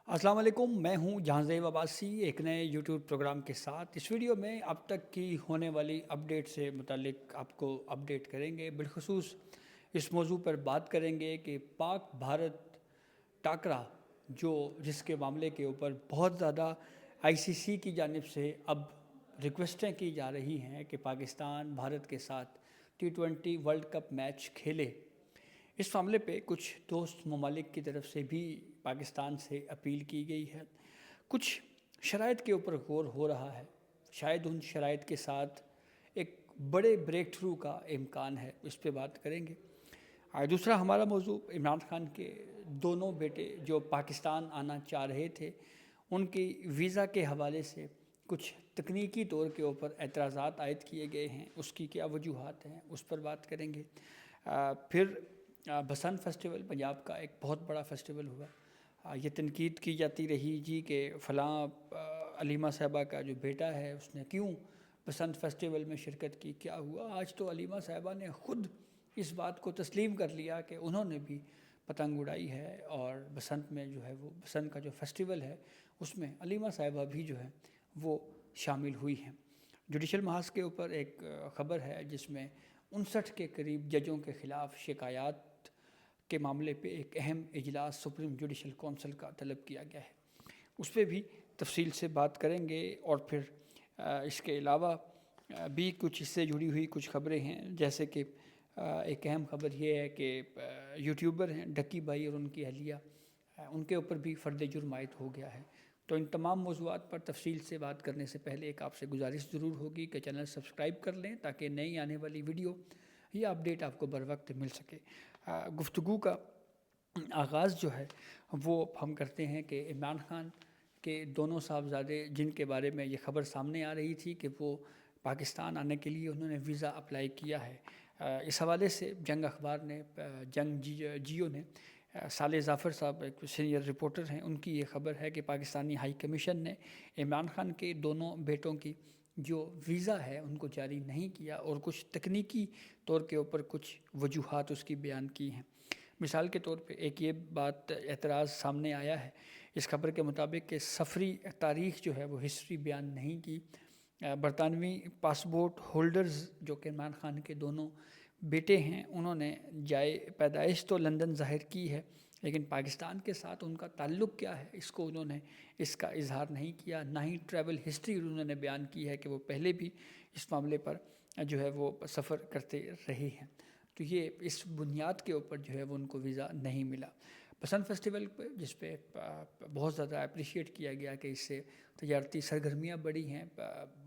अस्सलाम वालेकुम, मैं हूं जहांज़ेब अब्बासी एक नए यूट्यूब प्रोग्राम के साथ। इस वीडियो में अब तक की होने वाली अपडेट से मुतालिक आपको अपडेट करेंगे। बिलखुसूस इस मौजू पर बात करेंगे कि पाक भारत टाकरा जिसके मामले के ऊपर बहुत ज़्यादा आईसीसी की जानिब से अब रिक्वेस्टें की जा रही हैं कि पाकिस्तान भारत के साथ T20 वर्ल्ड कप मैच खेले। इस मामले पे कुछ दोस्त ममालिक की तरफ से भी पाकिस्तान से अपील की गई है। कुछ शराइत के ऊपर गौर हो रहा है। शायद उन शराइत के साथ एक बड़े ब्रेक थ्रू का इम्कान है, इस पे बात करेंगे। दूसरा हमारा मौजू इमरान खान के दोनों बेटे जो पाकिस्तान आना चाह रहे थे, उनकी वीज़ा के हवाले से कुछ तकनीकी तौर के ऊपर एतराज़ात आयद किए गए हैं, उसकी क्या वजूहात हैं, उस पर बात करेंगे। फिर बसंत फेस्टिवल पंजाब का एक बहुत बड़ा फेस्टिवल हुआ। ये तनकीद की जाती रही जी कि फ़लाँ अलीमा साहिबा का जो बेटा है उसने क्यों बसंत फेस्टिवल में शिरकत की, क्या हुआ। आज तो अलीमा साहिबा ने ख़ुद इस बात को तस्लीम कर लिया कि उन्होंने भी पतंग उड़ाई है और बसंत में जो है वो बसंत का जो फेस्टिवल है उसमें अलीमा साहिबा भी जो है वो शामिल हुई हैं। जुडिशल महाज के ऊपर एक ख़बर है जिसमें 59 के करीब जजों के ख़िलाफ़ शिकायत के मामले पे एक अहम इजलास सुप्रीम जुडिशल कौंसिल का तलब किया गया है, उस पर भी तफसील से बात करेंगे। और फिर इसके अलावा भी कुछ इससे जुड़ी हुई कुछ ख़बरें हैं, जैसे कि एक अहम ख़बर ये है कि यूट्यूबर हैं डक्की भाई और उनकी अहलिया, उनके ऊपर भी फ़र्द जुर्म आयद हो गया है। तो इन तमाम मौज़ूआत पर तफसील से बात करने से पहले एक आपसे गुजारिश ज़रूर होगी कि चैनल सब्सक्राइब कर लें ताकि नई आने वाली वीडियो या अपडेट आपको बर वक्त मिल सके। गुफ्तगू का आगाज़ जो है वो हम करते हैं कि इमरान खान के दोनों साहबजादे जिनके बारे में ये ख़बर सामने आ रही थी कि वो पाकिस्तान आने के लिए उन्होंने वीज़ा अप्लाई किया है। इस हवाले से जंग अखबार ने जियो ने साले जाफ़र साहब एक सीनियर रिपोर्टर हैं, उनकी ये ख़बर है कि पाकिस्तानी हाई कमीशन ने इमरान खान के दोनों बेटों की जो वीज़ा है उनको जारी नहीं किया और कुछ तकनीकी तौर के ऊपर कुछ वजूहात उसकी बयान की हैं। मिसाल के तौर पे एक ये बात एतराज़ सामने आया है इस खबर के मुताबिक कि सफ़री तारीख़ जो है वो हिस्ट्री बयान नहीं की। बरतानवी पासपोर्ट होल्डर्स जो कि इमरान खान के दोनों बेटे हैं, उन्होंने जाए पैदाइश तो लंदन ज़ाहिर की है, लेकिन पाकिस्तान के साथ उनका ताल्लुक़ क्या है इसको उन्होंने इसका इजहार नहीं किया। ना ही ट्रैवल हिस्ट्री उन्होंने बयान की है कि वो पहले भी इस मामले पर जो है वो सफ़र करते रहे हैं। तो ये इस बुनियाद के ऊपर जो है वो उनको वीज़ा नहीं मिला। बसंत फेस्टिवल पे जिस पे बहुत ज़्यादा अप्रिशिएट किया गया कि इससे तजारती सरगर्मियाँ बढ़ी हैं।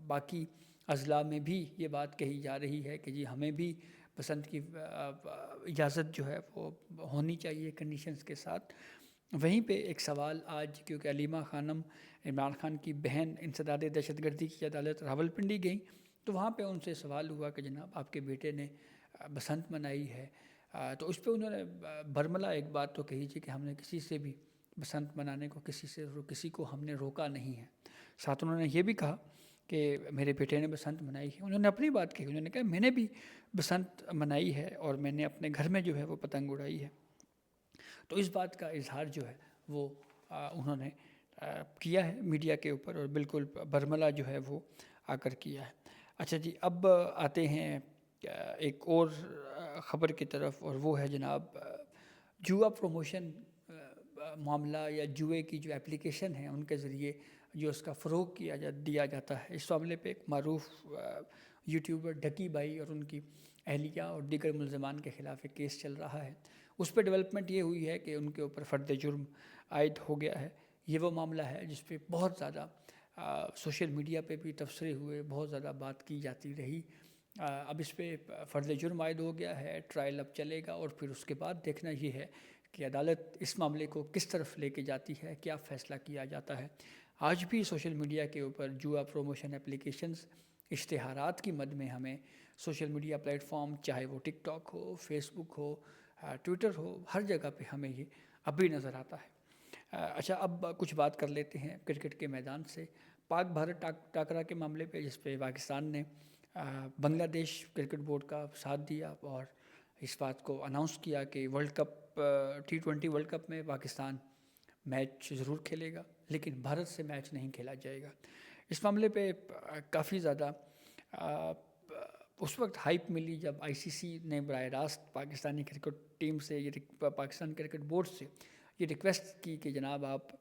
बाकी अज़ला में भी ये बात कही जा रही है कि जी हमें भी बसंत की इजाज़त जो है वो होनी चाहिए कंडीशंस के साथ। वहीं पे एक सवाल आज, क्योंकि अलीमा खानम इमरान खान की बहन इंसदाद दहशतगर्दी की अदालत रावलपिंडी गई, तो वहाँ पे उनसे सवाल हुआ कि जनाब आपके बेटे ने बसंत मनाई है, तो उस पर उन्होंने बरमला एक बात तो कही थी कि हमने किसी से भी बसंत मनाने को किसी को हमने रोका नहीं है। साथ उन्होंने ये भी कहा कि मेरे बेटे ने बसंत मनाई है। उन्होंने अपनी बात कही, उन्होंने कहा मैंने भी बसंत मनाई है और मैंने अपने घर में जो है वो पतंग उड़ाई है। तो इस बात का इजहार जो है वो उन्होंने किया है मीडिया के ऊपर और बिल्कुल बरमला जो है वो आकर किया है। अच्छा जी, अब आते हैं एक और ख़बर की तरफ, और वो है जनाब जुआ प्रमोशन मामला या जुए की जो एप्लीकेशन है उनके ज़रिए जो उसका फ़रोग़ दिया जाता है। इस मामले पे एक मारूफ़ यूट्यूबर डकी भाई और उनकी अहलिया और दीगर मुल्ज़मान के ख़िलाफ़ एक केस चल रहा है। उस पर डेवलपमेंट ये हुई है कि उनके ऊपर फ़र्द जुर्म आयद हो गया है। ये वो मामला है जिस पे बहुत ज़्यादा सोशल मीडिया पे भी तबसरे हुए, बहुत ज़्यादा बात की जाती रही। अब इस पे फ़र्द जुर्म आयद हो गया है, ट्रायल अब चलेगा और फिर उसके बाद देखना ये है कि अदालत इस मामले को किस तरफ लेके जाती है, क्या फ़ैसला किया जाता है। आज भी सोशल मीडिया के ऊपर जुआ प्रमोशन एप्लीकेशंस इश्तिहारात की मद में हमें सोशल मीडिया प्लेटफॉर्म, चाहे वो टिकटॉक हो, फेसबुक हो, ट्विटर हो, हर जगह पे हमें ये अभी नज़र आता है। अच्छा, अब कुछ बात कर लेते हैं क्रिकेट के मैदान से। पाक भारत टाकरा के मामले पे जिस पे पाकिस्तान ने बांग्लादेश क्रिकेट बोर्ड का साथ दिया और इस बात को अनाउंस किया कि world cup T20 world cup में पाकिस्तान میچ ضرور کھیلے گا لیکن بھارت سے میچ نہیں کھیلا جائے گا۔ اس معاملے پہ کافی زیادہ اس وقت ہائپ ملی جب آئی سی سی نے براہ راست پاکستانی کرکٹ ٹیم سے پاکستان کرکٹ بورڈ سے یہ ریکویسٹ کی کہ جناب آپ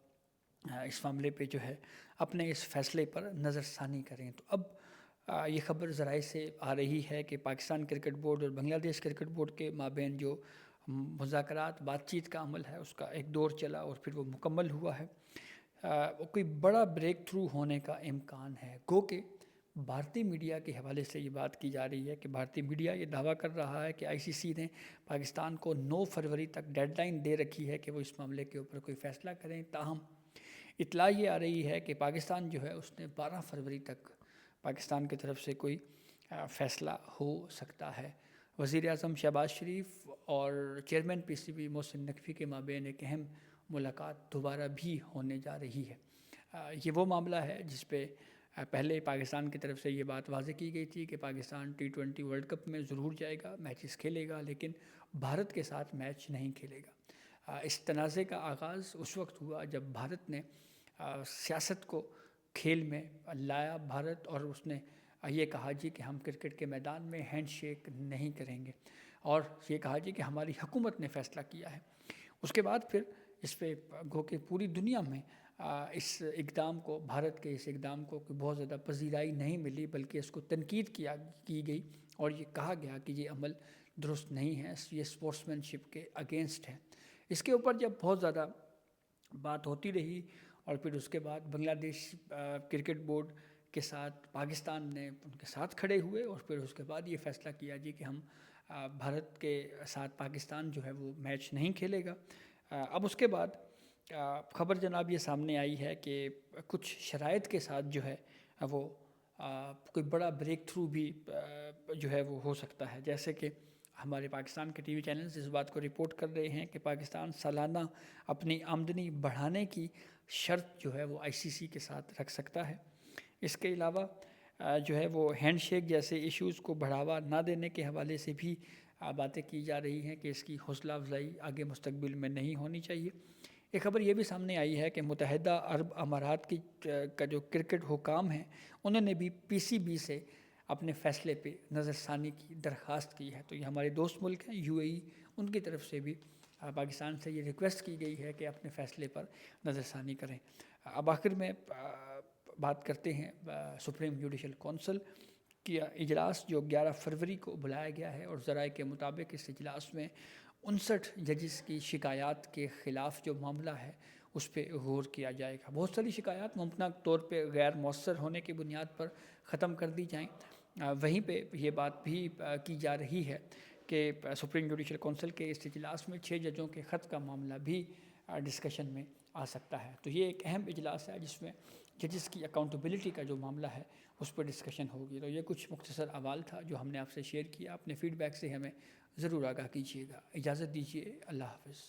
اس معاملے پہ جو ہے اپنے اس فیصلے پر نظر ثانی کریں۔ تو اب یہ خبر ذرائع سے آ رہی ہے کہ پاکستان کرکٹ بورڈ اور بنگلہ دیش کرکٹ بورڈ کے مابین جو مذاکرات بات چیت کا عمل ہے اس کا ایک دور چلا اور پھر وہ مکمل ہوا ہے۔ کوئی بڑا بریک تھرو ہونے کا امکان ہے، گو کہ بھارتی میڈیا کے حوالے سے یہ بات کی جا رہی ہے کہ بھارتی میڈیا یہ دعویٰ کر رہا ہے کہ آئی سی سی نے پاکستان کو 9 فروری تک ڈیڈ لائن دے رکھی ہے کہ وہ اس معاملے کے اوپر کوئی فیصلہ کریں، تاہم اطلاع یہ آ رہی ہے کہ پاکستان جو ہے اس نے 12 فروری تک پاکستان کی طرف سے کوئی فیصلہ ہو سکتا ہے۔ وزیر اعظم شہباز شریف اور chairman P C B Mohsin Naqvi کے مابین ایک اہم ملاقات دوبارہ بھی ہونے جا رہی ہے۔ یہ وہ معاملہ ہے جس پہ پہلے پاکستان کی طرف سے یہ بات واضح کی گئی تھی کہ پاکستان T20 ورلڈ کپ میں ضرور جائے گا، میچز کھیلے گا، لیکن بھارت کے ساتھ میچ نہیں کھیلے گا۔ اس تنازع کا آغاز اس وقت ہوا جب بھارت نے سیاست کو کھیل میں لایا بھارت، اور اس نے یہ کہا جی کہ ہم کرکٹ کے میدان میں ہینڈ شیک نہیں کریں گے، اور یہ کہا جی کہ ہماری حکومت نے فیصلہ کیا ہے۔ اس کے بعد پھر اس پہ گو کہ پوری دنیا میں اس اقدام کو، بھارت کے اس اقدام کو بہت زیادہ پذیرائی نہیں ملی، بلکہ اس کو تنقید کی گئی اور یہ کہا گیا کہ یہ عمل درست نہیں ہے، یہ اسپورٹس مین شپ کے اگینسٹ ہے۔ اس کے اوپر جب بہت زیادہ بات ہوتی رہی اور پھر اس کے بعد بنگلہ دیش کرکٹ بورڈ کے ساتھ پاکستان نے ان کے ساتھ کھڑے ہوئے اور پھر اس کے بعد یہ فیصلہ کیا جی کہ ہم بھارت کے ساتھ پاکستان جو ہے وہ میچ نہیں کھیلے گا۔ اب اس کے بعد خبر جناب یہ سامنے آئی ہے کہ کچھ شرائط کے ساتھ جو ہے وہ کوئی بڑا بریک تھرو بھی جو ہے وہ ہو سکتا ہے، جیسے کہ ہمارے پاکستان کے ٹی وی چینلز اس بات کو رپورٹ کر رہے ہیں کہ پاکستان سالانہ اپنی آمدنی بڑھانے کی شرط جو ہے وہ آئی سی سی کے ساتھ رکھ سکتا ہے۔ اس کے علاوہ جو ہے وہ ہینڈ شیک جیسے ایشوز کو بڑھاوا نہ دینے کے حوالے سے بھی باتیں کی جا رہی ہیں کہ اس کی حوصلہ افزائی آگے مستقبل میں نہیں ہونی چاہیے۔ ایک خبر یہ بھی سامنے آئی ہے کہ متحدہ عرب امارات کا جو کرکٹ حکام ہیں انہوں نے بھی پی سی بی سے اپنے فیصلے پہ نظر ثانی کی درخواست کی ہے۔ تو یہ ہمارے دوست ملک ہیں یو اے ای، ان کی طرف سے بھی پاکستان سے یہ ریکویسٹ کی گئی ہے کہ اپنے فیصلے پر نظر ثانی کریں۔ اب آخر میں بات کرتے ہیں سپریم جوڈیشل کونسل کی اجلاس جو 11 فروری کو بلایا گیا ہے، اور ذرائع کے مطابق اس اجلاس میں 59 ججز کی شکایات کے خلاف جو معاملہ ہے اس پہ غور کیا جائے گا۔ بہت ساری شکایات ممکنہ طور پہ غیر مؤثر ہونے کی بنیاد پر ختم کر دی جائیں۔ وہیں پہ یہ بات بھی کی جا رہی ہے کہ سپریم جوڈیشل کونسل کے اس اجلاس میں 6 ججوں کے خط کا معاملہ بھی ڈسکشن میں آ سکتا ہے۔ تو یہ ایک اہم اجلاس ہے جس میں ججز کی اکاؤنٹیبلٹی کا جو معاملہ ہے اس پر ڈسکشن ہوگی۔ تو یہ کچھ مختصر احوال تھا جو ہم نے آپ سے شیئر کیا۔ اپنے فیڈ بیک سے ہمیں ضرور آگاہ کیجیے گا۔ اجازت دیجیے، اللہ حافظ۔